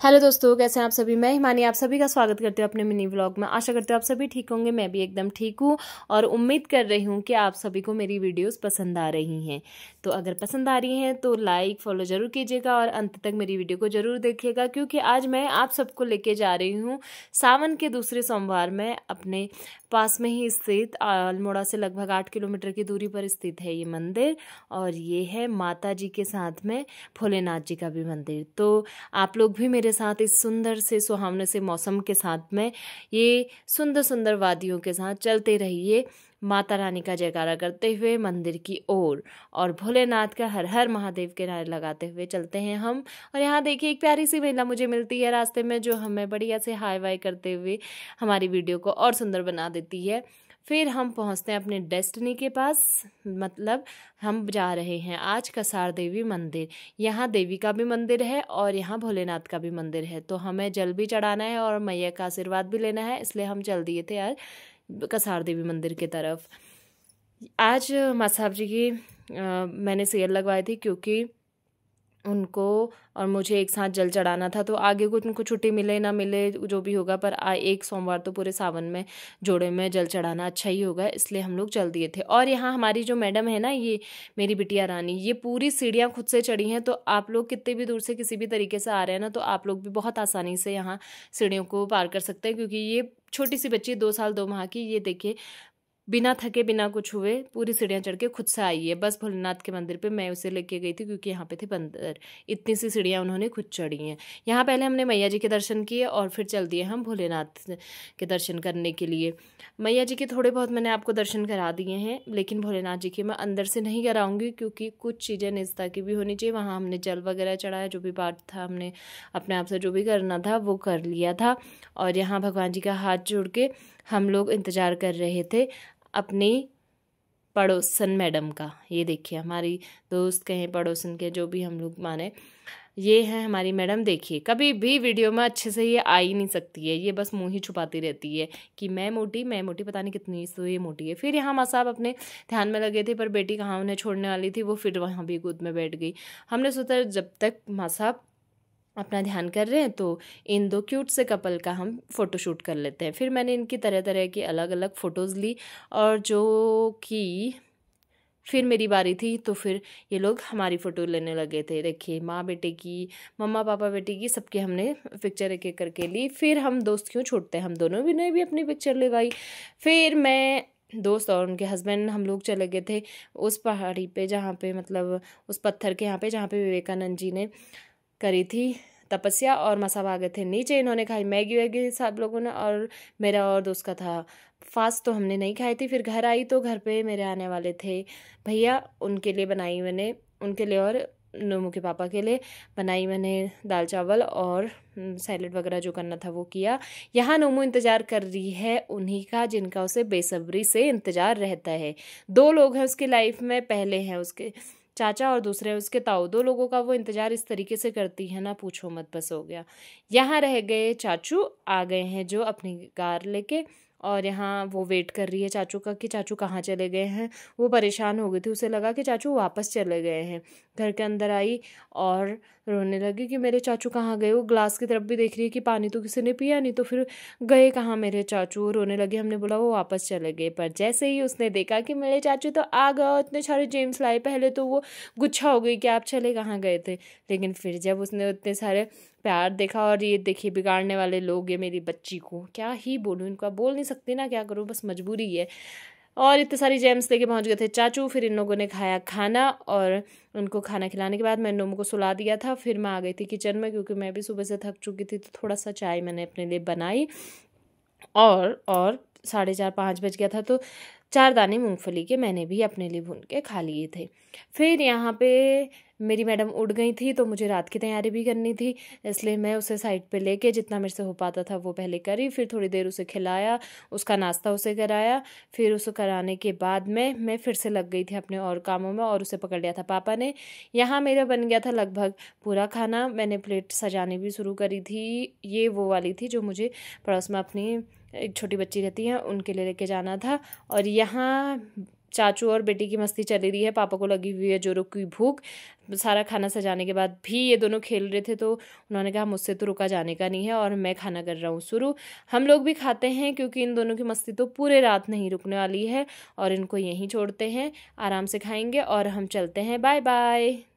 Hello दोस्तों, कैसे हैं आप सभी। मैं हिमानी आप सभी का स्वागत करती हूँ अपने मिनी व्लॉग में। आशा करती हूँ आप सभी ठीक होंगे। मैं भी एकदम ठीक हूँ और उम्मीद कर रही हूँ कि आप सभी को मेरी वीडियोस पसंद आ रही हैं। तो अगर पसंद आ रही हैं तो लाइक फॉलो ज़रूर कीजिएगा और अंत तक मेरी वीडियो को ज़रूर देखिएगा, क्योंकि आज मैं आप सबको लेके जा रही हूँ सावन के दूसरे सोमवार में अपने पास में ही स्थित अल्मोड़ा से लगभग 8 किलोमीटर की दूरी पर स्थित है ये मंदिर। और ये है माता जी के साथ में भोलेनाथ जी का भी मंदिर। तो आप लोग भी मेरे साथ इस सुंदर से सुहावने से मौसम के साथ में ये सुंदर सुंदर वादियों के साथ चलते रहिए, माता रानी का जयकारा करते हुए मंदिर की ओर और भोलेनाथ का हर हर महादेव के नारे लगाते हुए चलते हैं हम। और यहाँ देखिए एक प्यारी सी महिला मुझे मिलती है रास्ते में, जो हमें बढ़िया से हाय वाय करते हुए हमारी वीडियो को और सुंदर बना देती है। फिर हम पहुंचते हैं अपने डेस्टिनी के पास, मतलब हम जा रहे हैं आज कसार देवी मंदिर। यहाँ देवी का भी मंदिर है और यहाँ भोलेनाथ का भी मंदिर है। तो हमें जल भी चढ़ाना है और मैया का आशीर्वाद भी लेना है, इसलिए हम चल दिए थे आज कसार देवी मंदिर की तरफ। आज माँ साहब जी की मैंने सेल लगवाई थी, क्योंकि उनको और मुझे एक साथ जल चढ़ाना था। तो आगे कुछ उनको छुट्टी मिले ना मिले जो भी होगा, पर एक सोमवार तो पूरे सावन में जोड़े में जल चढ़ाना अच्छा ही होगा, इसलिए हम लोग चल दिए थे। और यहाँ हमारी जो मैडम है ना, ये मेरी बिटिया रानी, ये पूरी सीढ़ियाँ खुद से चढ़ी हैं। तो आप लोग कितने भी दूर से किसी भी तरीके से आ रहे हैं ना, तो आप लोग भी बहुत आसानी से यहाँ सीढ़ियों को पार कर सकते हैं, क्योंकि ये छोटी सी बच्ची 2 साल 2 माह की, ये देखिए बिना थके बिना कुछ हुए पूरी सीढ़ियाँ चढ़ के खुद से आई है। बस भोलेनाथ के मंदिर पे मैं उसे लेके गई थी, क्योंकि यहाँ पे थे बंदर। इतनी सी सीढ़ियाँ उन्होंने खुद चढ़ी हैं। यहाँ पहले हमने मैया जी के दर्शन किए और फिर चल दिए हम भोलेनाथ के दर्शन करने के लिए। मैया जी के थोड़े बहुत मैंने आपको दर्शन करा दिए हैं, लेकिन भोलेनाथ जी के मैं अंदर से नहीं कराऊंगी, क्योंकि कुछ चीज़ें निजता की भी होनी चाहिए। वहाँ हमने जल वगैरह चढ़ाया, जो भी पाठ था हमने अपने आप से जो भी करना था वो कर लिया था। और यहाँ भगवान जी का हाथ जोड़ के हम लोग इंतज़ार कर रहे थे अपनी पड़ोसन मैडम का। ये देखिए हमारी दोस्त कहें पड़ोसन के, जो भी हम लोग माने, ये है हमारी मैडम। देखिए कभी भी वीडियो में अच्छे से ये आ ही नहीं सकती है, ये बस मुंह ही छुपाती रहती है कि मैं मोटी पता नहीं कितनी तो ये मोटी है। फिर यहाँ माँ साहब अपने ध्यान में लगे थे, पर बेटी कहाँ उन्हें छोड़ने वाली थी, वो फिर वहाँ भी गोद में बैठ गई। हमने सोचा जब तक माँ साहब अपना ध्यान कर रहे हैं तो इन 2 क्यूट से कपल का हम फ़ोटोशूट कर लेते हैं। फिर मैंने इनकी तरह तरह की अलग अलग फ़ोटोज़ ली, और जो कि फिर मेरी बारी थी तो फिर ये लोग हमारी फ़ोटो लेने लगे थे। देखिए माँ बेटे की, मम्मा पापा बेटे की, सबकी हमने पिक्चर एक एक करके ली। फिर हम दोस्त क्यों छूटते हैं, हम दोनों भी ने भी अपनी पिक्चर लगवाई। फिर मैं, दोस्त और उनके हस्बैंड, हम लोग चले गए थे उस पहाड़ी पे, जहाँ पे मतलब उस पत्थर के यहाँ पे जहाँ पे विवेकानंद जी ने करी थी तपस्या। और मसाब आ गए थे नीचे, इन्होंने खाई मैगी वैगी सब लोगों ने, और मेरा और दोस्त का था फास्ट, तो हमने नहीं खाई थी। फिर घर आई तो घर पे मेरे आने वाले थे भैया, उनके लिए बनाई मैंने, उनके लिए और नोमू के पापा के लिए बनाई मैंने दाल चावल और सैलेड वगैरह जो करना था वो किया। यहाँ नोमू इंतज़ार कर रही है उन्हीं का, जिनका उसे बेसब्री से इंतज़ार रहता है। 2 लोग हैं उसकी लाइफ में, पहले हैं उसके चाचा और दूसरे उसके ताऊ। 2 लोगों का वो इंतज़ार इस तरीके से करती है ना, पूछो मत, बस हो गया। यहाँ रह गए चाचू, आ गए हैं जो अपनी कार लेके, और यहाँ वो वेट कर रही है चाचू का कि चाचू कहाँ चले गए हैं। वो परेशान हो गई थी, उसे लगा कि चाचू वापस चले गए हैं। घर के अंदर आई और रोने लगी कि मेरे चाचू कहाँ गए। वो ग्लास की तरफ भी देख रही है कि पानी तो किसी ने पिया नहीं, तो फिर गए कहाँ मेरे चाचू, रोने लगे। हमने बोला वो वापस चले गए, पर जैसे ही उसने देखा कि मेरे चाचू तो आ गए, इतने सारे जेम्स लाए, पहले तो वो गुच्छा हो गई कि आप चले कहाँ गए थे। लेकिन फिर जब उसने उतने सारे प्यार देखा, और ये देखिए बिगाड़ने वाले लोग, ये मेरी बच्ची को क्या ही बोलूँ, इनका बोल नहीं सकती ना, क्या करूँ, बस मजबूरी है। और इतने सारी जेम्स लेके पहुंच गए थे चाचू। फिर इन लोगों ने खाया खाना, और उनको खाना खिलाने के बाद मैं नोमू को सुला दिया था। फिर मैं आ गई थी किचन में, क्योंकि मैं भी सुबह से थक चुकी थी, तो थोड़ा सा चाय मैंने अपने लिए बनाई। और 4:30-5 बज गया था, तो 4 दाने मूंगफली के मैंने भी अपने लिए भून के खा लिए थे। फिर यहाँ पे मेरी मैडम उठ गई थी, तो मुझे रात की तैयारी भी करनी थी, इसलिए मैं उसे साइड पे लेके जितना मेरे से हो पाता था वो पहले करी। फिर थोड़ी देर उसे खिलाया, उसका नाश्ता उसे कराया। फिर उसे कराने के बाद मैं फिर से लग गई थी अपने और कामों में, और उसे पकड़ लिया था पापा ने। यहाँ मेरा बन गया था लगभग पूरा खाना। मैंने प्लेट सजानी भी शुरू करी थी, ये वो वाली थी जो मुझे पड़ोस में अपनी एक छोटी बच्ची रहती है उनके लिए लेके जाना था। और यहाँ चाचू और बेटी की मस्ती चली रही है, पापा को लगी हुई है जोरों की भूख। सारा खाना सजाने के बाद भी ये दोनों खेल रहे थे, तो उन्होंने कहा मुझसे तो रुका जाने का नहीं है और मैं खाना कर रहा हूँ शुरू। हम लोग भी खाते हैं क्योंकि इन दोनों की मस्ती तो पूरे रात नहीं रुकने वाली है, और इनको यहीं छोड़ते हैं, आराम से खाएंगे और हम चलते हैं। Bye bye.